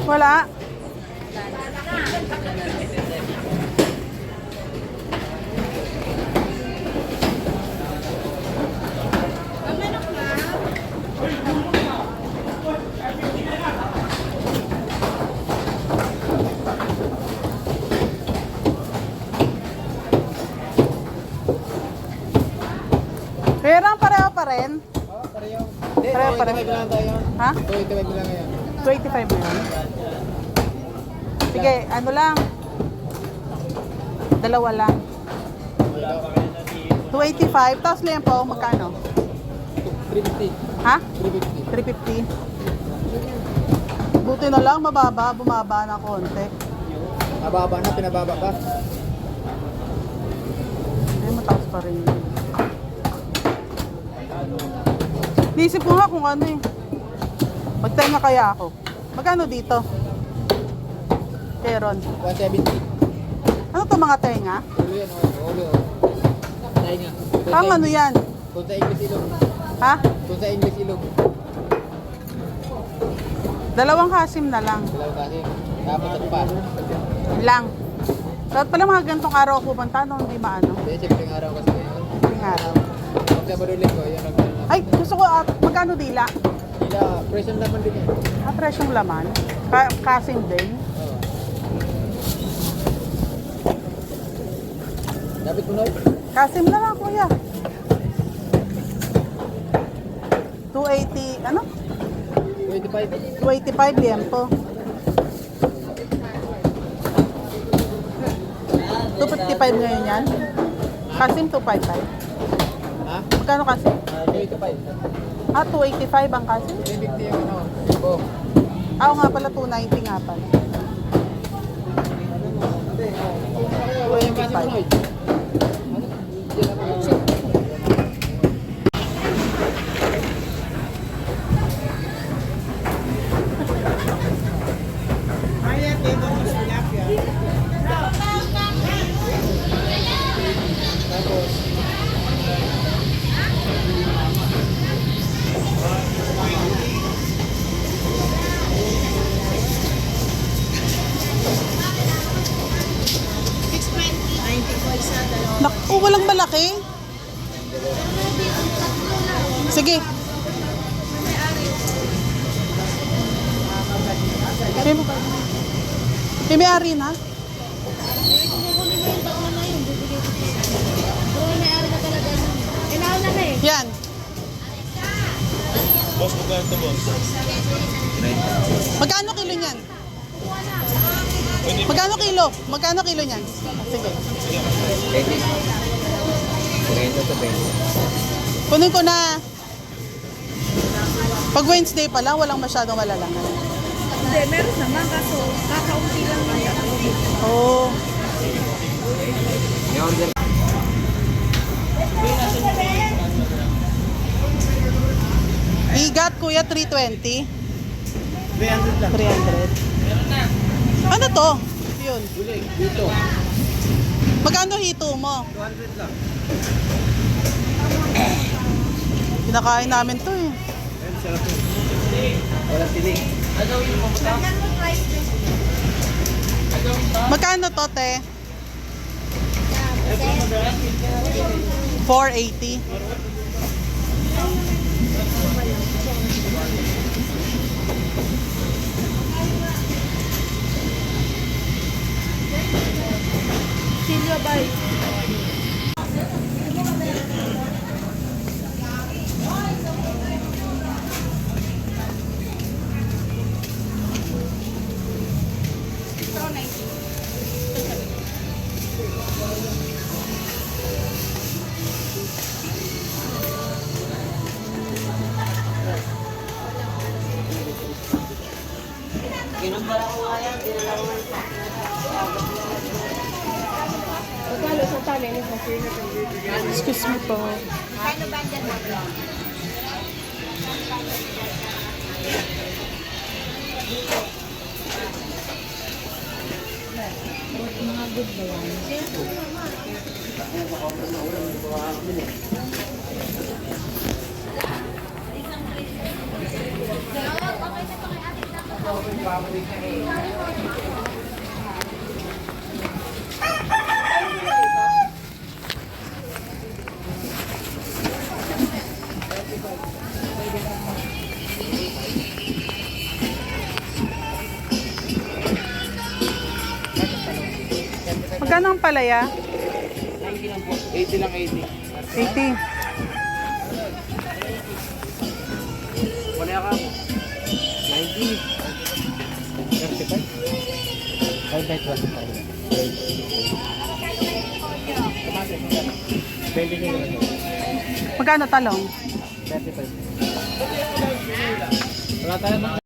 Wala. Pero ang pareho pa rin. Oo, pareho. Pareho pa rin. 285 lang tayo. Ha? 285 lang ngayon. 25 na yun. Sige, ano lang. Dalawa lang. 285. Tapos lempo, magkano? 350. Ha? 350. 350. Buti na lang, mababa. Bumaba na konti. Mababa na, pinababa pa. Ay, mataas pa rin. Naisip ko nga kung ano eh. Magtenga kaya ako. Magkano dito? Teron. 170. Ano to mga tenga? Ulo yan, ulo. Tayo nga. Pang ano yan? Kung sa English ilong. Ha? Kung sa English ilong. Dalawang kasim na lang. Dalaw kasi. Tapos at pa. Lang. Dapat pala mga gantong araw pupunta nung hindi maano. Hindi, siyempre yung araw kasi ngayon. Yung araw. Pag sa Baruling ko, yun ang Ay, gusto ko, magkano dila? Sila, presyon naman din eh. Presyong laman. Kasim din. Oo. Dapat mo na Kasim na lang, kuya. 280, ano? 25. 285 liempo. 255 ngayon yan. Kasim 255. Ha? Magkano kasim? 25. 285 ang kasim? 350 yung ano. Oh. Oo nga pala, 290 nga pala. Yung kasi mo, Lloyd. Naku, walang malaki. Sige. May-ari na? Yan. Boss, magkano ito, boss? Magkano kilo niyan? Magkano kilo? Magkano kilo niyan? Sige. Kunin ko na. Pag Wednesday pa lang, walang masyadong malalangan. Hindi, meron naman kaso kakaunti lang yung Oh. Bigat, kuya, 320. 300 lang. 300. Ano to? Yun. Bulig, dito. Magkano hito mo? 200 lang. Pinakain namin to eh. Ayun, sarap yun. Walang tiling. Magkano to, te? 480. Silvia Bay. Excuse me po. Magkano ang palaya? 80 lang 80. 80. Wala ka mo. 90. 35. 5 by 25. 20 kilo. Magkano talong? 35. Wala tayo